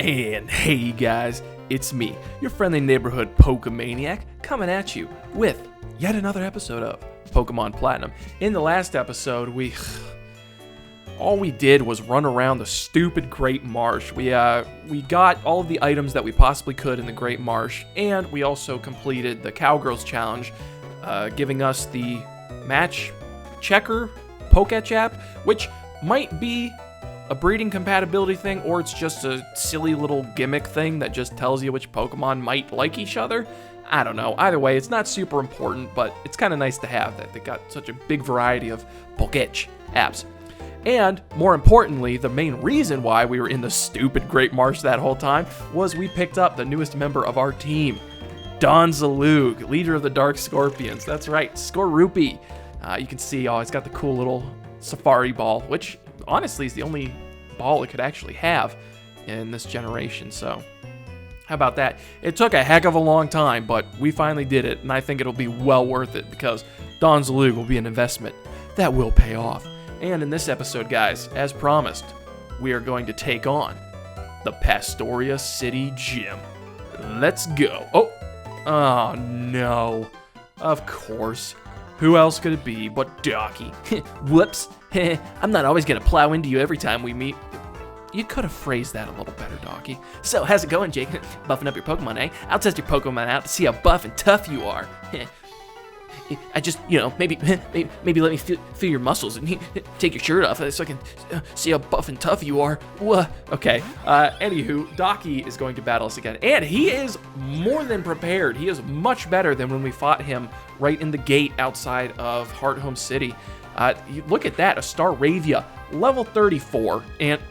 And hey guys, it's me, your friendly neighborhood Pokemaniac, coming at you with yet another episode of Pokemon Platinum. In the last episode, all we did was run around the stupid Great Marsh. We got all of the items that we possibly could in the Great Marsh, and we also completed the Cowgirls Challenge, giving us the Match Checker Poketchap, which might be a breeding compatibility thing, or it's just a silly little gimmick thing that just tells you which Pokemon might like each other. I don't know. Either way, it's not super important, but it's kind of nice to have that they got such a big variety of Poketch apps. And more importantly, the main reason why we were in the stupid Great Marsh that whole time was we picked up the newest member of our team, Donzaloog, leader of the Dark Scorpions. That's right, Skorupi. You can see, it's got the cool little safari ball, which honestly is the only ball it could actually have in this generation. So how about that? It took a heck of a long time, but we finally did it, and I think it'll be well worth it because Donzaloog will be an investment that will pay off. And in this episode, guys, as promised, we are going to take on the Pastoria City Gym. Let's go. Oh no. Of course. Who else could it be but Docky? Whoops. I'm not always going to plow into you every time we meet. You could have phrased that a little better, Docky. So, how's it going, Jake? Buffing up your Pokemon, eh? I'll test your Pokemon out to see how buff and tough you are. I just, maybe let me feel your muscles and take your shirt off so I can see how buff and tough you are. Okay, anywho, Docky is going to battle us again, and he is more than prepared. He is much better than when we fought him right in the gate outside of Hearthome City. Look at that, a Staravia, level 34, and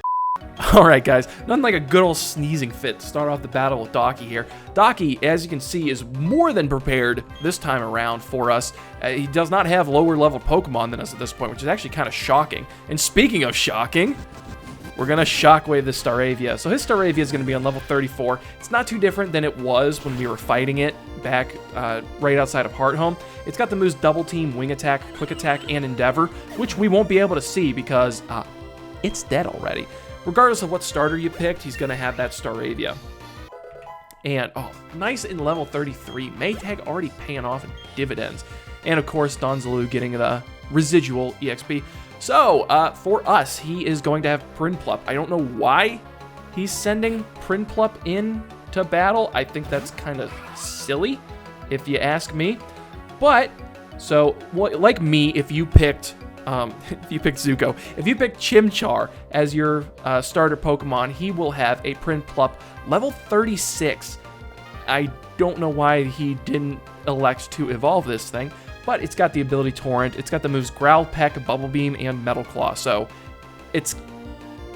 alright guys, nothing like a good old sneezing fit to start off the battle with Docky here. Docky, as you can see, is more than prepared this time around for us. He does not have lower level Pokemon than us at this point, which is actually kind of shocking. And speaking of shocking, we're going to Shockwave this Staravia. So his Staravia is going to be on level 34. It's not too different than it was when we were fighting it back right outside of Hearthome. It's got the moves Double Team, Wing Attack, Quick Attack, and Endeavor, which we won't be able to see because it's dead already. Regardless of what starter you picked, he's going to have that Staravia. And, nice in level 33. Maytag already paying off in dividends. And, of course, Donzaloog getting the residual EXP. So, for us, he is going to have Prinplup. I don't know why he's sending Prinplup in to battle. I think that's kind of silly, if you ask me. But, so, like me, if you picked Zuko, if you picked Chimchar as your starter Pokemon, he will have a Prinplup level 36. I don't know why he didn't elect to evolve this thing, but it's got the ability Torrent, it's got the moves Growl, Peck, Bubble Beam, and Metal Claw, so it's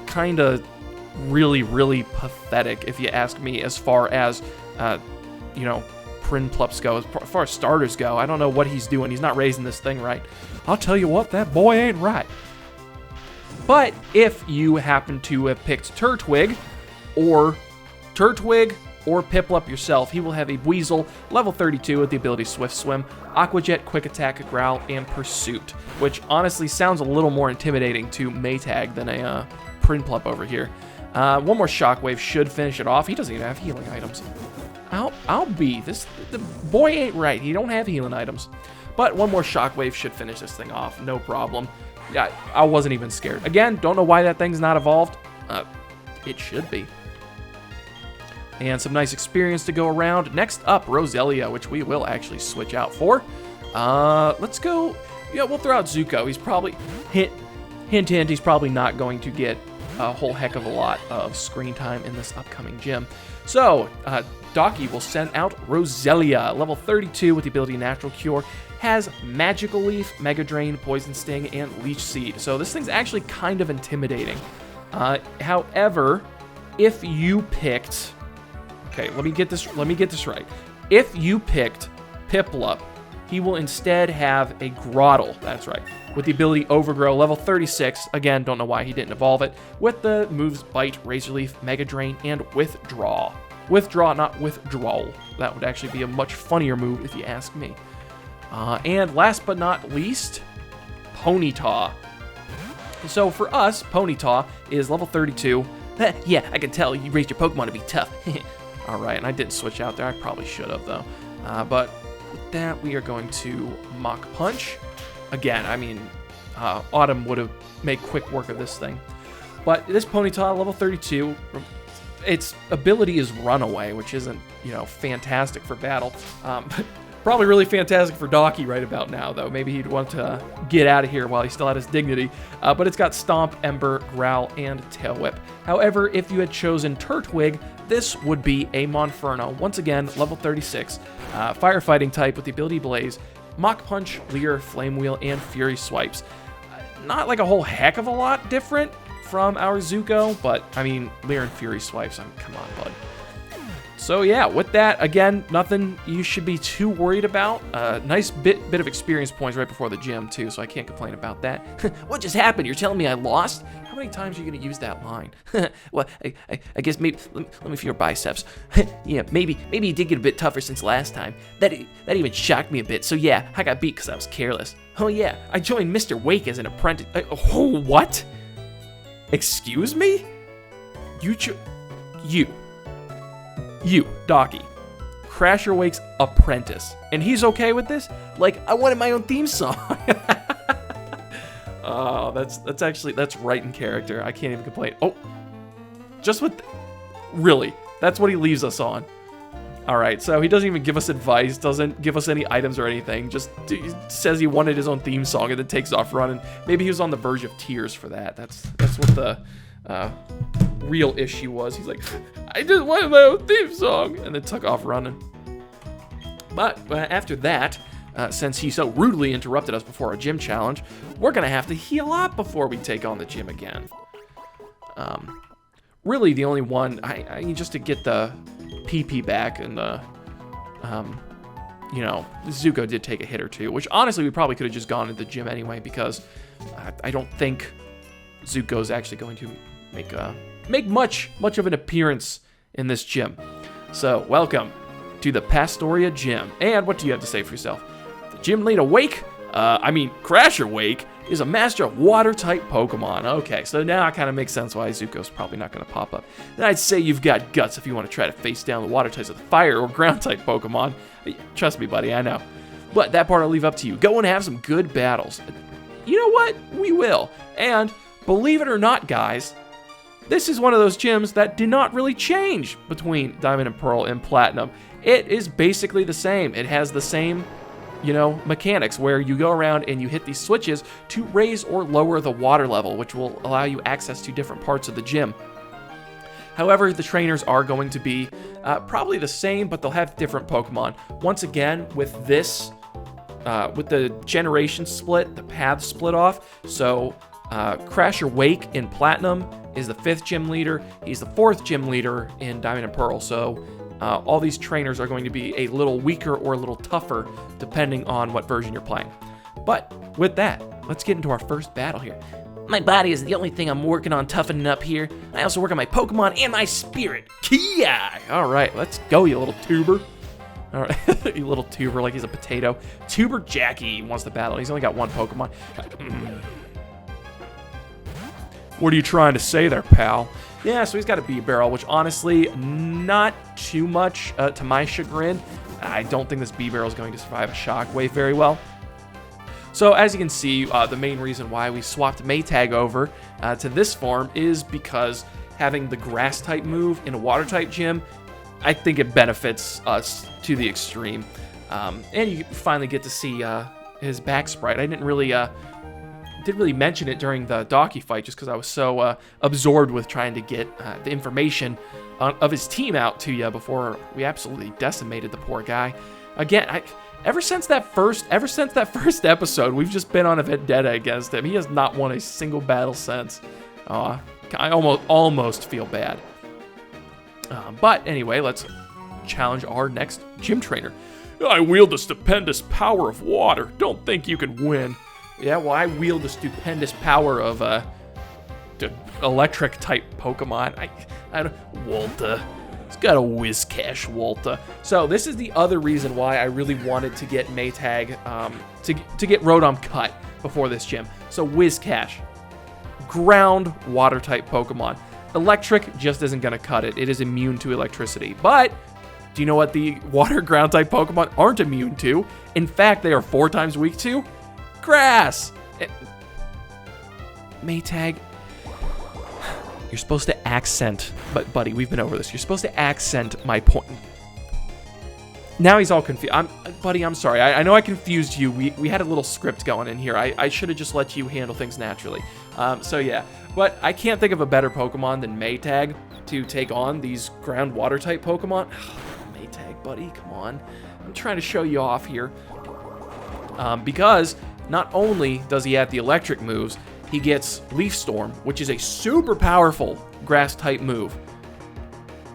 kind of really, really pathetic, if you ask me, as far as, Prinplups go. As far as starters go, I don't know what he's doing. He's not raising this thing right. I'll tell you what, that boy ain't right. But if you happen to have picked Turtwig or Piplup yourself, he will have a Weasel, level 32 with the ability Swift Swim, Aqua Jet, Quick Attack, Growl, and Pursuit, which honestly sounds a little more intimidating to Maytag than a Prinplup over here. One more Shockwave should finish it off. He doesn't even have healing items. The boy ain't right. He don't have healing items. But one more Shockwave should finish this thing off. No problem. Yeah, I wasn't even scared. Again, don't know why that thing's not evolved. It should be. And some nice experience to go around. Next up, Roselia, which we will actually switch out for. Let's go. Yeah, we'll throw out Zuko. He's probably, hint, he's probably not going to get a whole heck of a lot of screen time in this upcoming gym. So, Docky will send out Roselia, level 32 with the ability Natural Cure, has Magical Leaf, Mega Drain, Poison Sting, and Leech Seed. So this thing's actually kind of intimidating. However, if you picked, let me get this right. If you picked Piplup, he will instead have a Grotle, that's right, with the ability Overgrow, level 36. Again, don't know why he didn't evolve it, with the moves Bite, Razor Leaf, Mega Drain, and Withdraw. Withdraw, not Withdrawal. That would actually be a much funnier move if you ask me. And last but not least, Ponyta. So for us, Ponyta is level 32. Yeah, I can tell you raised your Pokemon to be tough. All right, and I didn't switch out there. I probably should have, though. But with that, we are going to Mach Punch. Again, I mean, Autumn would have made quick work of this thing. But this Ponyta, level 32, its ability is Runaway, which isn't, fantastic for battle. Probably really fantastic for Docky right about now, though. Maybe he'd want to get out of here while he still had his dignity. But it's got Stomp, Ember, Growl, and Tail Whip. However, if you had chosen Turtwig, this would be a Monferno. Once again, level 36. Firefighting type with the ability Blaze, Mach Punch, Leer, Flame Wheel, and Fury Swipes. Not like a whole heck of a lot different from our Zuko, but, I mean, Leer and Fury Swipes, come on, bud. So yeah, with that, again, nothing you should be too worried about. Nice bit of experience points right before the gym, too, so I can't complain about that. What just happened? You're telling me I lost? How many times are you going to use that line? Well, I guess maybe, let me feel your biceps. Yeah, maybe you did get a bit tougher since last time. That even shocked me a bit, so yeah, I got beat because I was careless. Oh yeah, I joined Mr. Wake as an apprentice. Oh, what? Excuse me? You, Docky, Crasher Wake's apprentice, and he's okay with this? Like, I wanted my own theme song. Oh, that's right in character. I can't even complain. Oh, really, that's what he leaves us on. All right, so he doesn't even give us advice, doesn't give us any items or anything, just says he wanted his own theme song and then takes off running. Maybe he was on the verge of tears for that. That's what the real issue was. He's like, I just wanted my own theme song, and then took off running. But after that, since he so rudely interrupted us before our gym challenge, we're gonna have to heal up before we take on the gym again. Really, the only one I just to get the PP back, and Zuko did take a hit or two, which honestly we probably could have just gone to the gym anyway, because I don't think Zuko's actually going to make much of an appearance in this gym. So, welcome to the Pastoria Gym. And what do you have to say for yourself? The gym leader Crasher Wake is a master of water-type Pokemon. Okay, so now it kind of makes sense why Zuko's probably not going to pop up. Then I'd say you've got guts if you want to try to face down the water types of the fire or ground-type Pokemon. Trust me, buddy, I know. But that part I'll leave up to you. Go and have some good battles. You know what? We will. And believe it or not, guys, this is one of those gyms that did not really change between Diamond and Pearl and Platinum. It is basically the same. It has the same, mechanics where you go around and you hit these switches to raise or lower the water level, which will allow you access to different parts of the gym. However, the trainers are going to be probably the same, but they'll have different Pokemon. Once again, with this, with the generation split, the paths split off, so Crasher Wake in Platinum is the 5th gym leader. He's the 4th gym leader in Diamond and Pearl. So all these trainers are going to be a little weaker or a little tougher depending on what version you're playing. But with that, let's get into our first battle here. My body is the only thing I'm working on toughening up here. I also work on my Pokemon and my spirit. Kia! All right, let's go, you little tuber. All right, you little tuber like he's a potato. Tuber Jackie wants to battle. He's only got one Pokemon. What are you trying to say there, pal? Yeah, so he's got a B-Barrel, which honestly, not too much to my chagrin. I don't think this B-Barrel is going to survive a Shockwave very well. So as you can see, the main reason why we swapped Maytag over to this form is because having the Grass-type move in a Water-type gym, I think it benefits us to the extreme. And you finally get to see his back sprite. I didn't really mention it during the Docky fight just because I was so absorbed with trying to get the information of his team out to you before we absolutely decimated the poor guy. Again, ever since that first episode, we've just been on a vendetta against him. He has not won a single battle since. I almost feel bad. But anyway, let's challenge our next gym trainer. I wield the stupendous power of water. Don't think you can win. Yeah, well, I wield the stupendous power of the electric-type Pokemon. I don't... Walter. It's got a Whiscash, Walter. So this is the other reason why I really wanted to get Maytag, to get Rotom cut before this gym. So Whiscash, ground water-type Pokemon. Electric just isn't going to cut it. It is immune to electricity. But do you know what the water ground type Pokemon aren't immune to? In fact, they are 4 times weak to grass. Maytag, you're supposed to accent, but buddy, we've been over this. You're supposed to accent my point. Now he's all confused. Buddy, I'm sorry. I know I confused you. We had a little script going in here. I should have just let you handle things naturally. So yeah, but I can't think of a better Pokemon than Maytag to take on these ground water type Pokemon. Maytag, buddy, come on. I'm trying to show you off here. Because not only does he have the electric moves, he gets Leaf Storm, which is a super powerful grass type move.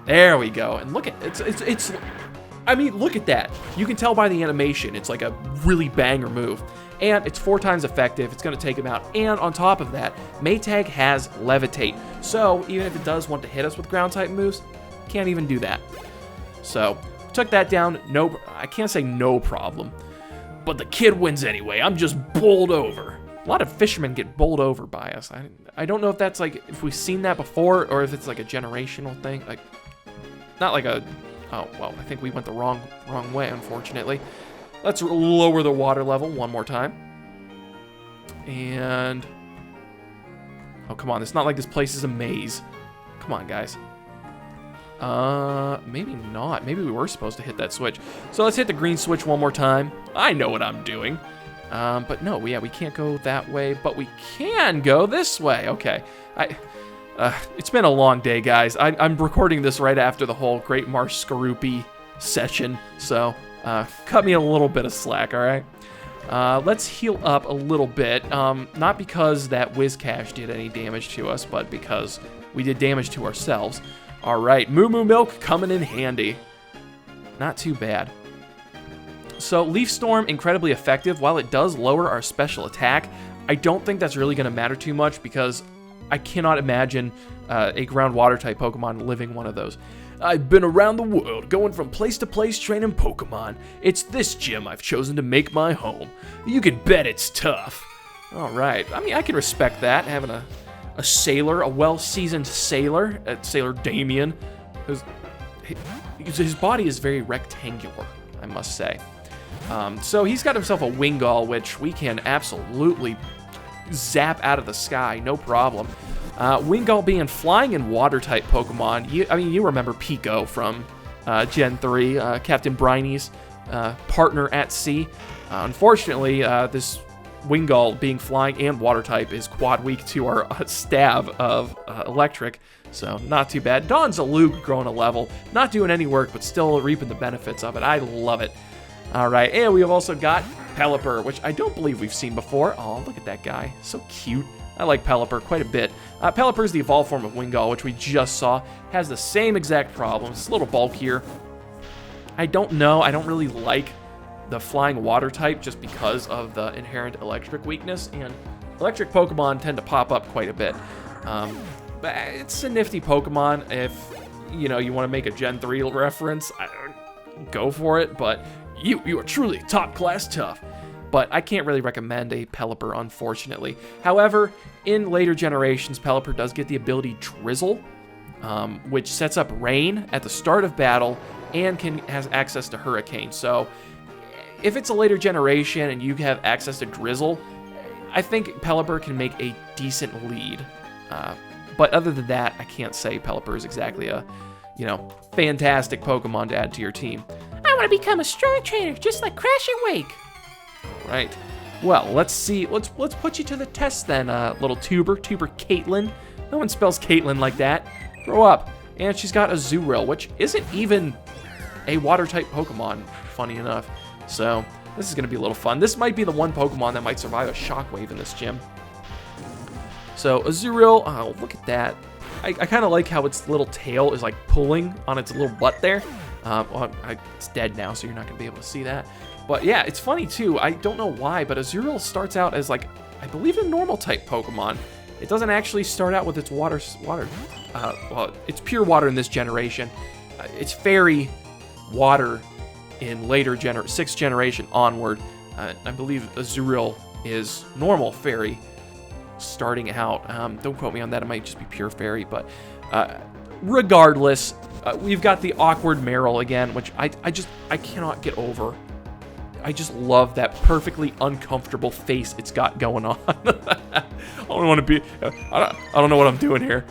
There we go. And look at it's I mean, look at that. You can tell by the animation, it's like a really banger move. And it's 4 times effective. It's going to take him out. And on top of that, Maytag has Levitate. So even if it does want to hit us with ground type moves, can't even do that. So took that down. No, I can't say no problem. But the kid wins anyway. I'm just bowled over. A lot of fishermen get bowled over by us. I don't know if that's like, if we've seen that before, or if it's like a generational thing. Like, not like a, oh, well, I think we went the wrong way, unfortunately. Let's lower the water level one more time. And, oh, come on. It's not like this place is a maze. Come on, guys. Maybe not. Maybe we were supposed to hit that switch. So let's hit the green switch one more time. I know what I'm doing. But no, yeah, we can't go that way, but we can go this way. Okay. It's been a long day, guys. I'm recording this right after the whole Great Marsh Skorupi session, so cut me a little bit of slack, all right? Let's heal up a little bit, not because that Whiscash did any damage to us, but because we did damage to ourselves. All right, Moo Moo Milk coming in handy. Not too bad. So Leaf Storm, incredibly effective. While it does lower our special attack, I don't think that's really going to matter too much because I cannot imagine a ground water type Pokemon living one of those. I've been around the world, going from place to place training Pokemon. It's this gym I've chosen to make my home. You can bet it's tough. All right. I mean, I can respect that, having a sailor, a well-seasoned sailor, Sailor Damien, his body is very rectangular, I must say. So he's got himself a Wingull, which we can absolutely zap out of the sky, no problem. Wingull being flying and water-type Pokemon. You remember Pico from Gen 3, Captain Briny's partner at sea. Unfortunately, this Wingull being flying and water-type is quad weak to our stab of electric, so not too bad. Dawn's a Luke growing a level, not doing any work, but still reaping the benefits of it. I love it. All right, and we have also got Pelipper, which I don't believe we've seen before. Oh, look at that guy. So cute. I like Pelipper quite a bit. Pelipper is the evolved form of Wingull, which we just saw. Has the same exact problems. It's a little bulkier. I don't know. I don't really like the flying water type just because of the inherent electric weakness, and electric Pokemon tend to pop up quite a bit. But it's a nifty Pokemon. If, you want to make a Gen 3 reference, go for it, but you are truly top-class tough. But I can't really recommend a Pelipper, unfortunately. However, in later generations, Pelipper does get the ability Drizzle, which sets up rain at the start of battle and has access to Hurricane. So if it's a later generation and you have access to Drizzle, I think Pelipper can make a decent lead. But other than that, I can't say Pelipper is exactly a, fantastic Pokemon to add to your team. I want to become a strong trainer, just like Crash and Wake. Right. Well, let's see. Let's put you to the test then, little tuber Caitlin. No one spells Caitlin like that. Grow up. And she's got a Azurill, which isn't even a water-type Pokemon, funny enough. So this is going to be a little fun. This might be the one Pokemon that might survive a Shockwave in this gym. So Azurill, oh, look at that. I kind of like how its little tail is like pulling on its little butt there. It's dead now, so you're not going to be able to see that. But yeah, it's funny too. I don't know why, but Azurill starts out as like, I believe, a normal type Pokemon. It doesn't actually start out with its water. Well, it's pure water in this generation. It's fairy water in later 6th generation onward. I believe Azurill is normal fairy starting out. Don't quote me on that. It might just be pure fairy, but Regardless, we've got the awkward Meryl again, which I cannot get over. I just love that perfectly uncomfortable face it's got going on. I don't want to be. I don't know what I'm doing here.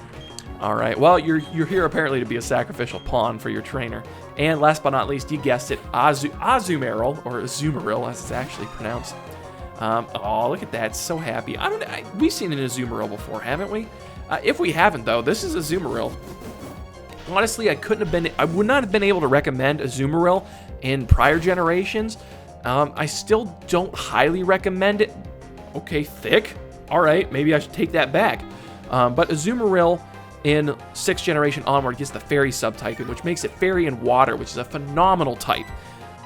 All right. Well, you're here apparently to be a sacrificial pawn for your trainer. And last but not least, you guessed it, Azumarill, or Azumarill as it's actually pronounced. Oh, look at that! So happy. We've seen an Azumarill before, haven't we? If we haven't, though, this is Azumarill. Honestly, I would not have been able to recommend Azumarill in prior generations. I still don't highly recommend it. Okay, thick. All right, maybe I should take that back. But Azumarill in 6th generation onward gets the Fairy subtype, which makes it Fairy and Water, which is a phenomenal type.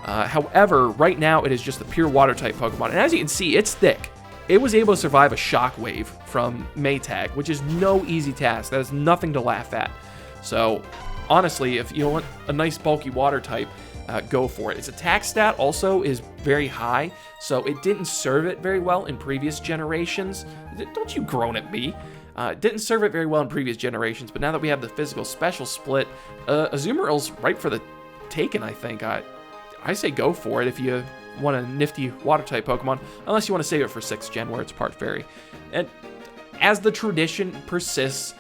However, right now it is just the pure Water type Pokemon, and as you can see, it's thick. It was able to survive a Shockwave from Maytag, which is no easy task. That is nothing to laugh at. So, honestly, if you want a nice bulky Water type, go for it. Its attack stat also is very high, so it didn't serve it very well in previous generations. Don't you groan at me. Didn't serve it very well in previous generations, but now that we have the physical special split, Azumarill's right for the taking, I think. I say go for it if you want a nifty Water-type Pokemon, unless you want to save it for 6th gen, where it's part Fairy. And as the tradition persists,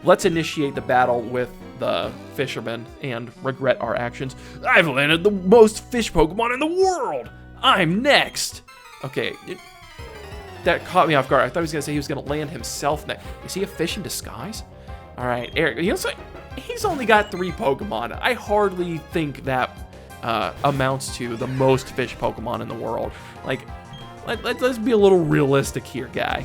let's initiate the battle with the Fisherman and regret our actions. I've landed the most fish Pokemon in the world! I'm next! Okay, that caught me off guard. I thought he was going to say he was going to land himself next. Is he a fish in disguise? All right, Eric, he's only got 3 Pokemon. I hardly think that amounts to the most fish Pokemon in the world. Like, let's be a little realistic here, guy.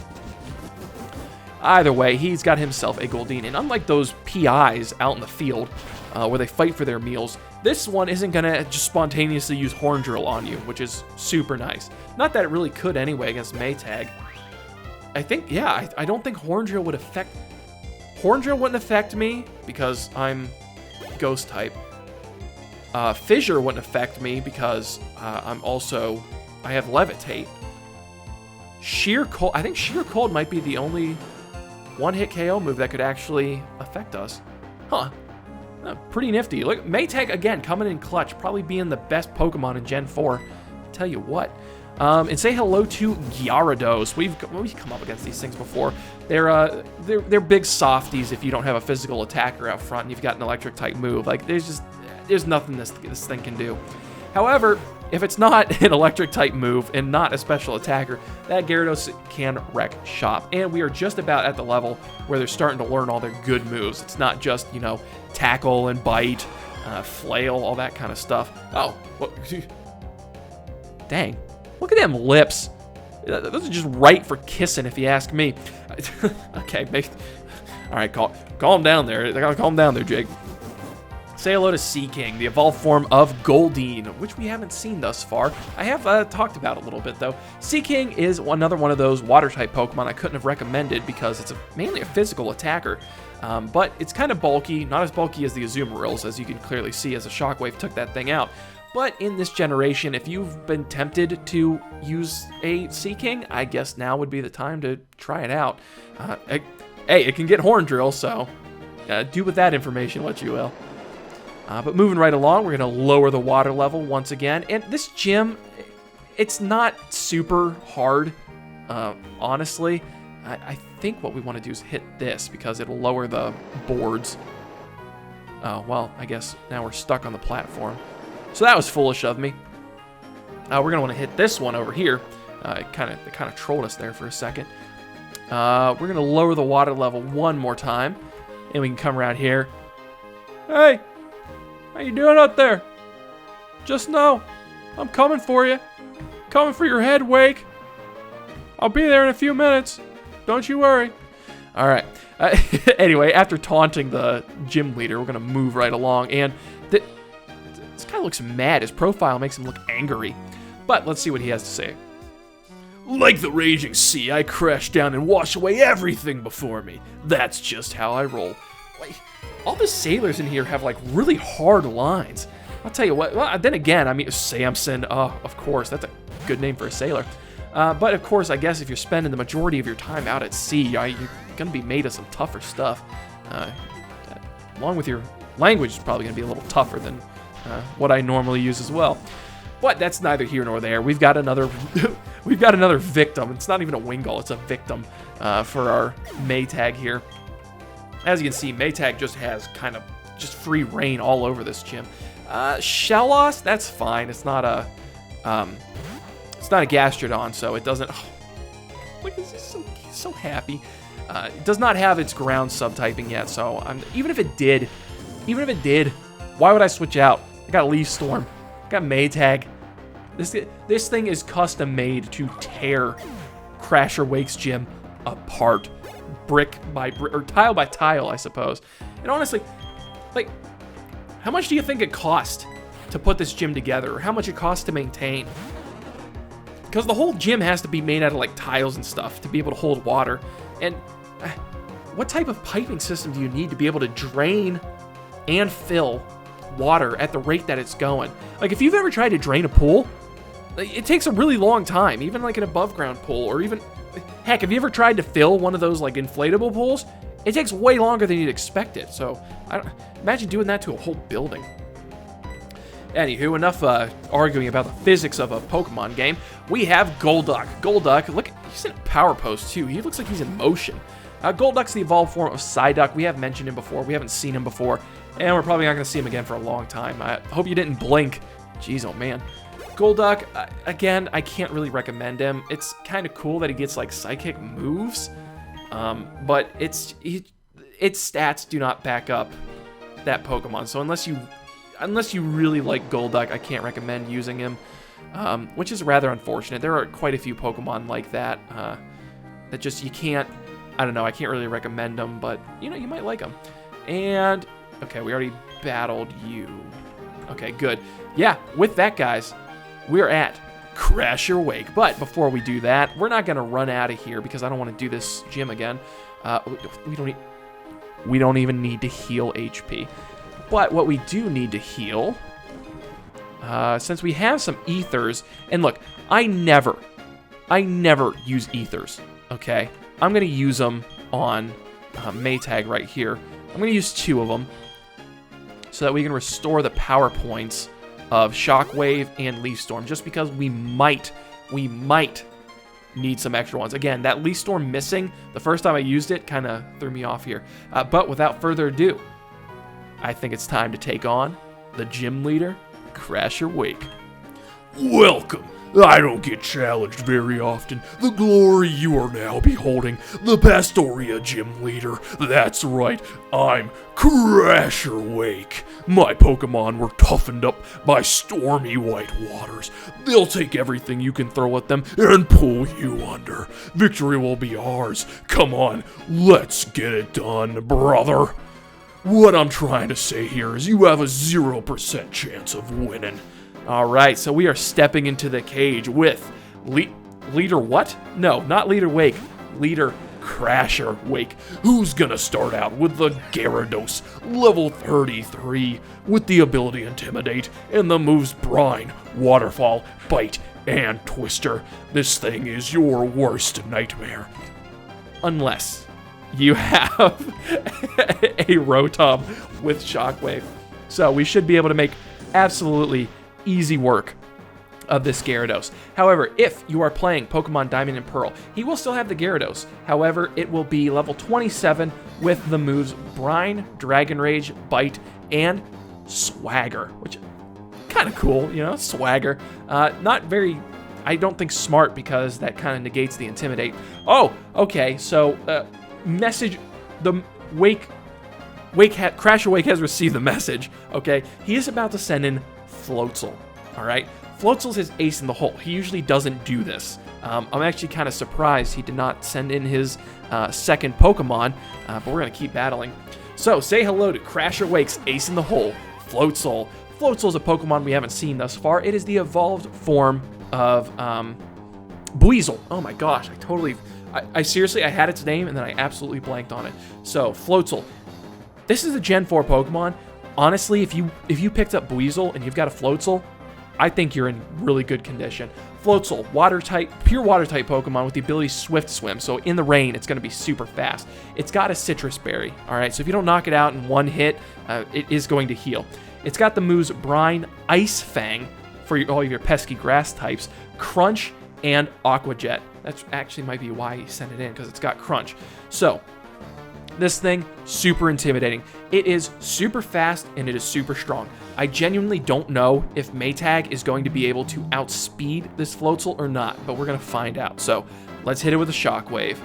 Either way, he's got himself a Goldeen, and unlike those PIs out in the field where they fight for their meals, this one isn't going to just spontaneously use Horn Drill on you, which is super nice. Not that it really could anyway against Maytag. I think, yeah, I don't think Horn Drill would affect... Horn Drill wouldn't affect me because I'm Ghost type. Fissure wouldn't affect me because I have Levitate. Sheer Cold, I think Sheer Cold might be the only one-hit KO move that could actually affect us. Huh. Pretty nifty. Look, Maytag, again, coming in clutch, probably being the best Pokemon in Gen 4. Tell you what. And say hello to Gyarados. We've come up against these things before. They're big softies if you don't have a physical attacker out front and you've got an electric-type move. Like, there's nothing this thing can do. However, if it's not an electric-type move and not a special attacker, that Gyarados can wreck shop. And we are just about at the level where they're starting to learn all their good moves. It's not just, tackle and bite, flail, all that kind of stuff. Oh, dang. Look at them lips. Those are just right for kissing, if you ask me. Okay, all right, calm down there. I gotta calm down there, Jake. Say hello to Seaking, the evolved form of Goldeen, which we haven't seen thus far. I have talked about it a little bit, though. Seaking is another one of those Water-type Pokemon I couldn't have recommended because it's mainly a physical attacker. But it's kind of bulky, not as bulky as the Azumarills, as you can clearly see as a Shockwave took that thing out. But in this generation, if you've been tempted to use a Seaking, I guess now would be the time to try it out. Hey, it can get Horn Drill, so do with that information what you will. But moving right along, we're going to lower the water level once again. And this gym, it's not super hard, honestly. I think what we want to do is hit this because it'll lower the boards. Oh, well, I guess now we're stuck on the platform. So that was foolish of me. We're going to want to hit this one over here. It kind of trolled us there for a second. We're going to lower the water level one more time. And we can come around here. Hey! How you doing out there? Just know, I'm coming for you. Coming for your head, Wake. I'll be there in a few minutes. Don't you worry. All right. Anyway, after taunting the gym leader, we're going to move right along. And this guy looks mad. His profile makes him look angry. But let's see what he has to say. Like the raging sea, I crash down and wash away everything before me. That's just how I roll. All the sailors in here have, really hard lines. I'll tell you what. Well, then again, I mean, Samson, of course. That's a good name for a sailor. But, of course, I guess if you're spending the majority of your time out at sea, you're going to be made of some tougher stuff. along with your language is probably going to be a little tougher than what I normally use as well. But that's neither here nor there. We've got another victim. It's not even a Wingull, it's a victim for our Maytag here. As you can see, Maytag just has kind of just free reign all over this gym. Shell loss, that's fine. It's not a Gastrodon, so it doesn't. Oh, look, he's so happy. It does not have its ground subtyping yet, so even if it did, why would I switch out? I got Leaf Storm, I got Maytag. This thing is custom made to tear Crasher Wake's gym apart, brick by brick, or tile by tile, I suppose. And honestly, like, how much do you think it cost to put this gym together, or how much it costs to maintain? Because the whole gym has to be made out of like tiles and stuff to be able to hold water. And what type of piping system do you need to be able to drain and fill water at the rate that it's going? Like, if you've ever tried to drain a pool, it takes a really long time, even like an above ground pool, or even, heck, have you ever tried to fill one of those like inflatable pools? It takes way longer than you'd expect it. So imagine doing that to a whole building. Anywho, enough arguing about the physics of a Pokemon game. We have Golduck. Golduck, look, he's in a power pose too. He looks like he's in motion. Golduck's the evolved form of Psyduck. We have mentioned him before. We haven't seen him before. And we're probably not going to see him again for a long time. I hope you didn't blink. Jeez, oh man. Golduck, again, I can't really recommend him. It's kind of cool that he gets like psychic moves. But its stats do not back up that Pokemon. So unless you really like Golduck, I can't recommend using him, which is rather unfortunate. There are quite a few Pokemon like that that just you can't. I don't know. I can't really recommend them, but you know, you might like them. And okay, we already battled you. Okay, good. Yeah, with that, guys, we're at Crasher Wake. But before we do that, we're not gonna run out of here because I don't want to do this gym again. We don't even need to heal HP. But what we do need to heal, since we have some ethers, and look, I never use ethers, okay? I'm going to use them on Maytag right here. I'm going to use 2 of them so that we can restore the power points of Shockwave and Leaf Storm, just because we might need some extra ones. Again, that Leaf Storm missing, the first time I used it, kind of threw me off here. But without further ado, I think it's time to take on the gym leader, Crasher Wake. Welcome. I don't get challenged very often. The glory you are now beholding, the Pastoria Gym Leader. That's right, I'm Crasher Wake. My Pokemon were toughened up by stormy white waters. They'll take everything you can throw at them and pull you under. Victory will be ours. Come on, let's get it done, brother. What I'm trying to say here is you have a 0% chance of winning. All right, so we are stepping into the cage with Leader what? No, not Leader Wake. Leader Crasher Wake. Who's gonna start out with the Gyarados, level 33, with the ability Intimidate and the moves Brine, Waterfall, Bite, and Twister. This thing is your worst nightmare. Unless you have a Rotom with Shockwave. So we should be able to make absolutely easy work of this Gyarados. However, if you are playing Pokemon Diamond and Pearl, he will still have the Gyarados. However, it will be level 27 with the moves Brine, Dragon Rage, Bite, and Swagger, which kind of cool, you know, Swagger. Not very, I don't think smart, because that kind of negates the Intimidate. Oh, okay, so message, the Crasher Wake has received the message, okay? He is about to send in Floatzel, all right? Floatzel's his ace in the hole. He usually doesn't do this. I'm actually kind of surprised he did not send in his second Pokemon, but we're going to keep battling. So, say hello to Crasher Wake's ace in the hole, Floatzel. Floatzel's a Pokemon we haven't seen thus far. It is the evolved form of Buizel. Oh my gosh, I seriously, I had its name and then I absolutely blanked on it. So, Floatzel. This is a Gen 4 Pokemon. Honestly, if you picked up Buizel and you've got a Floatzel, I think you're in really good condition. Floatzel, water-type, pure water-type Pokemon with the ability Swift Swim. So in the rain, it's going to be super fast. It's got a Citrus Berry, all right? So if you don't knock it out in one hit, it is going to heal. It's got the moves Brine, Ice Fang for all of your pesky grass types, Crunch, and Aqua Jet. That's actually might be why he sent it in, because it's got Crunch. So this thing, super intimidating. It is super fast and it is super strong. I genuinely don't know if Maytag is going to be able to outspeed this Floatzel or not, but we're going to find out. So let's hit it with a Shockwave.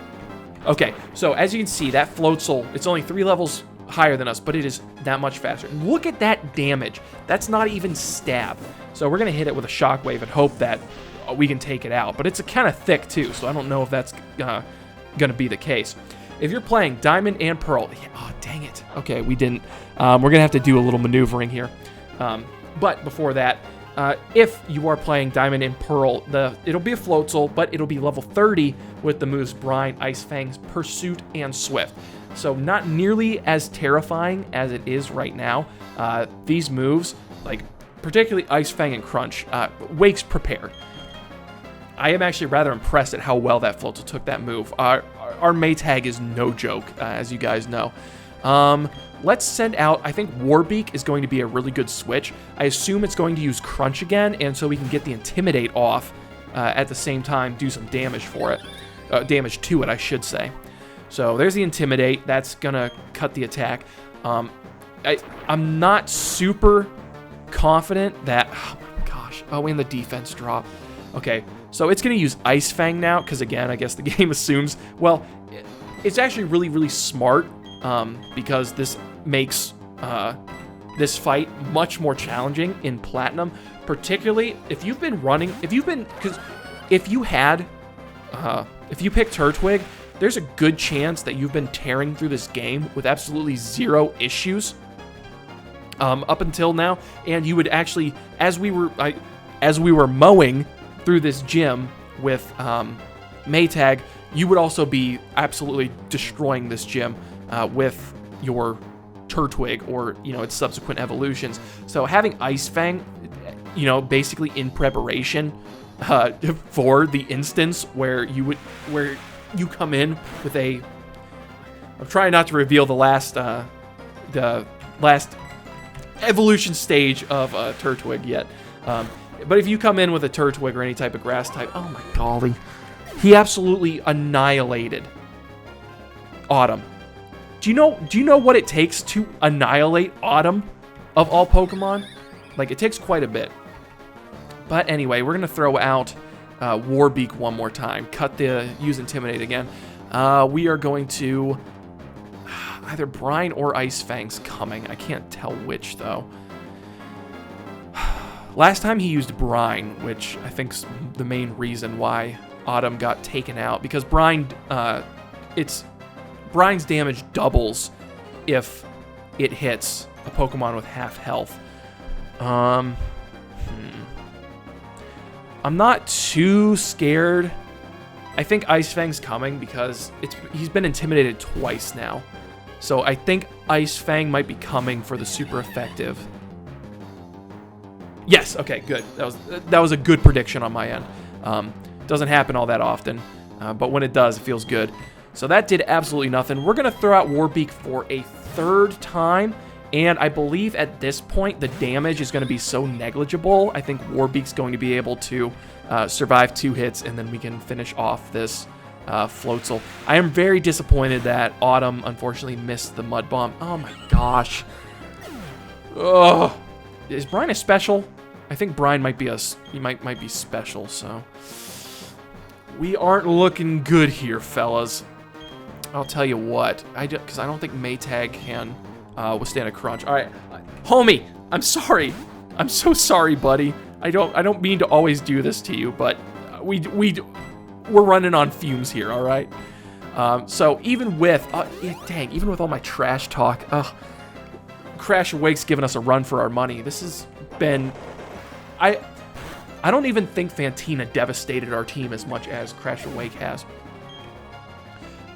Okay, so as you can see, that Floatzel, it's only 3 levels higher than us, but it is that much faster. Look at that damage. That's not even stab. So we're going to hit it with a Shockwave and hope that we can take it out. But it's kind of thick too, so I don't know if that's going to be the case. If you're playing Diamond and Pearl, oh, dang it. Okay, we didn't. We're going to have to do a little maneuvering here. But before that, if you are playing Diamond and Pearl, it'll be a Floatzel, but it'll be level 30 with the moves Brine, Ice Fangs, Pursuit, and Swift. So not nearly as terrifying as it is right now. These moves, like particularly Ice Fang and Crunch, Wake's prepared. I am actually rather impressed at how well that Floatzel took that move. Our Maytag is no joke, as you guys know. Let's send out, I think Warbeak is going to be a really good switch. I assume it's going to use Crunch again, and so we can get the Intimidate off at the same time, do some damage for it. Damage to it, I should say. So there's the Intimidate. That's going to cut the attack. I'm not super confident that... Oh my gosh. Oh, and the defense drop. Okay, so it's going to use Ice Fang now, because again, I guess the game assumes... Well, it's actually really, really smart, because this makes this fight much more challenging in Platinum, particularly if you've been running... Because if you pick Turtwig, there's a good chance that you've been tearing through this game with absolutely zero issues up until now, and you would actually, as we were mowing through this gym with Maytag, you would also be absolutely destroying this gym with your Turtwig or its subsequent evolutions. So having Ice Fang, basically in preparation for the instance where you come in with a... I'm trying not to reveal the last evolution stage of Turtwig yet. But if you come in with a Turtwig or any type of grass type, oh my golly. He absolutely annihilated Autumn. Do you know what it takes to annihilate Autumn of all Pokemon? Like, it takes quite a bit. But anyway, we're going to throw out Warbeak one more time. Use Intimidate again. We are going to... Either Brine or Ice Fang's coming. I can't tell which, though. Last time he used Brine, which I think's the main reason why Autumn got taken out. Because Brine... Brine's damage doubles if it hits a Pokemon with half health. I'm not too scared. I think Ice Fang's coming because he's been intimidated twice now. So I think Ice Fang might be coming for the super effective. Yes, okay, good. That was a good prediction on my end. Doesn't happen all that often, but when it does, it feels good. So that did absolutely nothing. We're going to throw out Warbeak for a third time, and I believe at this point the damage is going to be so negligible. I think Warbeak's going to be able to survive 2 hits, and then we can finish off this Floatzel. I am very disappointed that Autumn unfortunately missed the Mud Bomb. Oh my gosh. Ugh. Is Brine a special? I think Brine might be might be special, so we aren't looking good here, fellas. I'll tell you what, because I don't think Maytag can withstand a Crunch. All right, homie, I'm sorry. I'm so sorry, buddy. I don't mean to always do this to you, but we're running on fumes here. All right. So even with even with all my trash talk, Crash Awake's given us a run for our money. This has been, I don't even think Fantina devastated our team as much as Crash Awake has.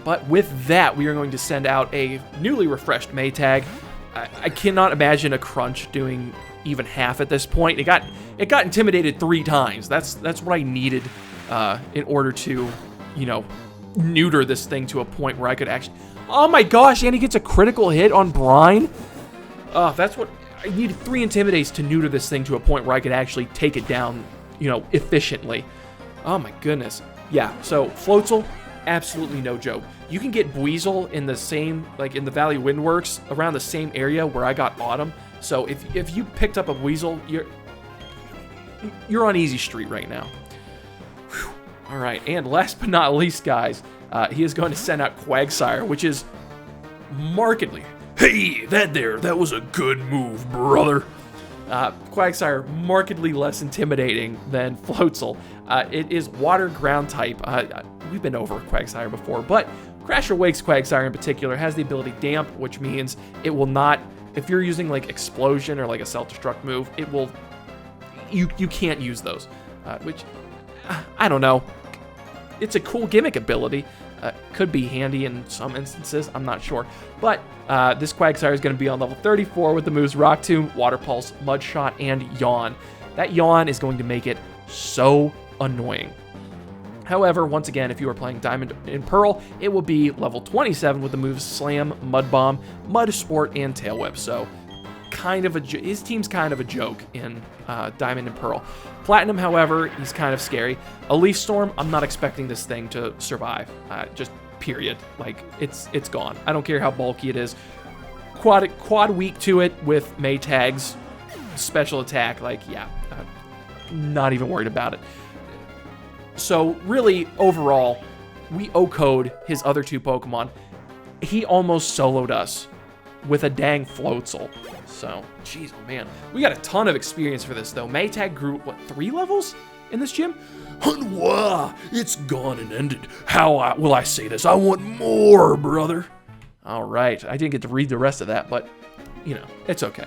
But with that, we are going to send out a newly refreshed Maytag. I cannot imagine a Crunch doing even half at this point. It got intimidated 3 times. That's what I needed in order to, neuter this thing to a point where I could actually... Oh my gosh, and he gets a critical hit on Brine. That's what... I needed 3 intimidates to neuter this thing to a point where I could actually take it down, efficiently. Oh my goodness. Yeah, so Floatzel, absolutely no joke. You can get Buizel in the same, in the Valley Windworks, around the same area where I got Autumn. So if you picked up a Buizel, you're on easy street right now. Whew. All right, and last but not least, guys, he is going to send out Quagsire, which is markedly... Hey, that was a good move, brother. Quagsire, markedly less intimidating than Floatzel. It is water ground type. We've been over Quagsire before, but Crasher Wake's Quagsire in particular has the ability Damp, which means it will not, if you're using Explosion or a self-destruct move, it will, you can't use those, which, I don't know. It's a cool gimmick ability. Could be handy in some instances, I'm not sure. But this Quagsire is going to be on level 34 with the moves Rock Tomb, Water Pulse, Mud Shot, and Yawn. That Yawn is going to make it so annoying. However, once again, if you are playing Diamond and Pearl, it will be level 27 with the moves Slam, Mud Bomb, Mud Sport, and Tail Whip. So his team's kind of a joke in Diamond and Pearl. Platinum, however, he's kind of scary. A Leaf Storm, I'm not expecting this thing to survive. Just period. It's gone. I don't care how bulky it is. Quad weak to it with Maytag's special attack. Not even worried about it. So really, overall, we O-code his other 2 Pokemon. He almost soloed us with a dang Floatzel. So, jeez, oh man. We got a ton of experience for this, though. Maytag grew, 3 levels in this gym? Hunwa, it's gone and ended. How will I say this? I want more, brother. All right. I didn't get to read the rest of that, but, it's okay.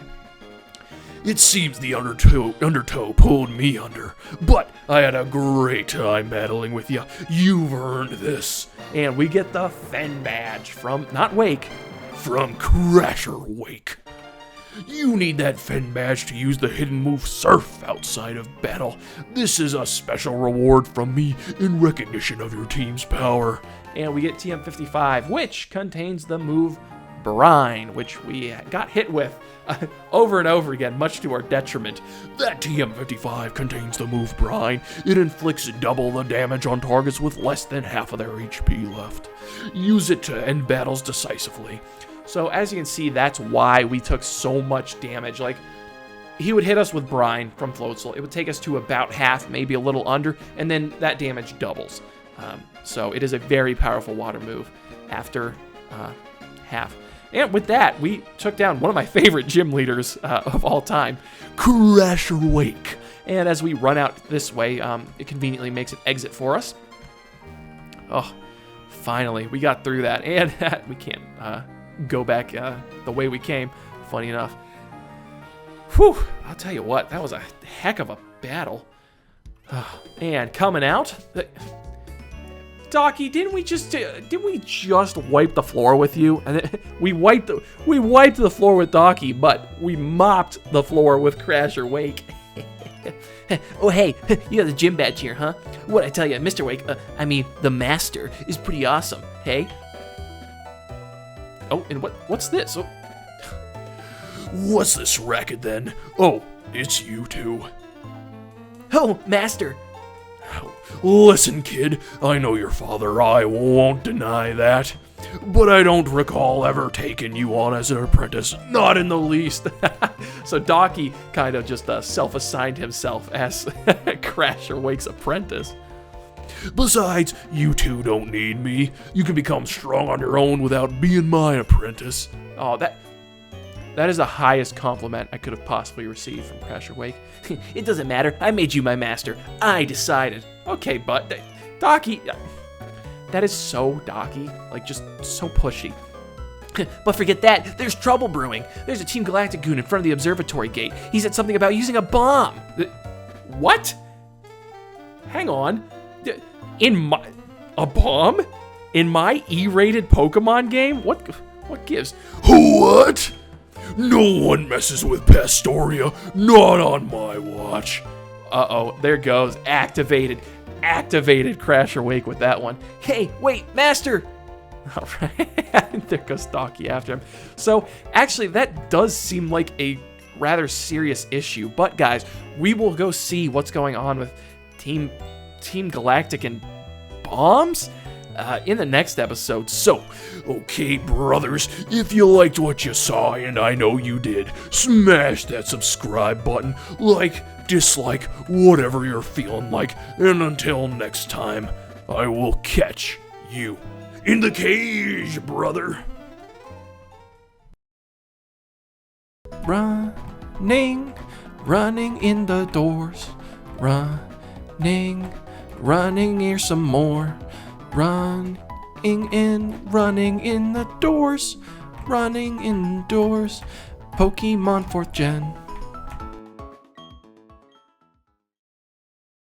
It seems the undertow pulled me under, but I had a great time battling with you. You've earned this. And we get the Fen Badge from, not Wake, from Crasher Wake. You need that Fen Badge to use the hidden move Surf outside of battle. This is a special reward from me in recognition of your team's power. And we get TM55, which contains the move Brine, which we got hit with over and over again, much to our detriment. That TM55 contains the move Brine. It inflicts double the damage on targets with less than half of their HP left. Use it to end battles decisively. So as you can see, that's why we took so much damage. He would hit us with Brine from Floatzel. It would take us to about half, maybe a little under, and then that damage doubles. So it is a very powerful water move after half. And with that, we took down one of my favorite gym leaders of all time, Crasher Wake. And as we run out this way, it conveniently makes an exit for us. Oh, finally, we got through that. And we can't go back the way we came, funny enough. Whew, I'll tell you what, that was a heck of a battle. And coming out... Docky, didn't we just wipe the floor with you? And then we wiped the floor with Docky, but we mopped the floor with Crasher Wake. Oh hey, you got the gym badge here, huh? What I tell you, Mr. Wake, the master is pretty awesome. Hey. Oh, and what's this? Oh. What's this racket then? Oh, it's you two. Oh, master. Listen, kid, I know your father, I won't deny that. But I don't recall ever taking you on as an apprentice, not in the least. So Docky kind of just self-assigned himself as Crasher Wake's apprentice. Besides, you two don't need me. You can become strong on your own without being my apprentice. Oh, that is the highest compliment I could have possibly received from Crasher Wake. It doesn't matter. I made you my master. I decided. Okay, but Docky, that is so Docky, just so pushy. But forget that. There's trouble brewing. There's a Team Galactic goon in front of the observatory gate. He said something about using a bomb. What? Hang on. A bomb? In my E-rated Pokemon game? What gives? What? No one messes with Pastoria, not on my watch. Uh-oh, there goes. Activated Crasher Wake with that one. Hey, wait, Master! All right, there goes Stocky after him. So, actually, that does seem like a rather serious issue. But, guys, we will go see what's going on with Team Galactic and Bombs in the next episode. So, okay, brothers, if you liked what you saw, and I know you did, smash that subscribe button, like, dislike, whatever you're feeling like, and until next time, I will catch you in the cage, brother. Running in the doors. Running, here's some more. Running in the doors. Running indoors. Pokemon 4th Gen.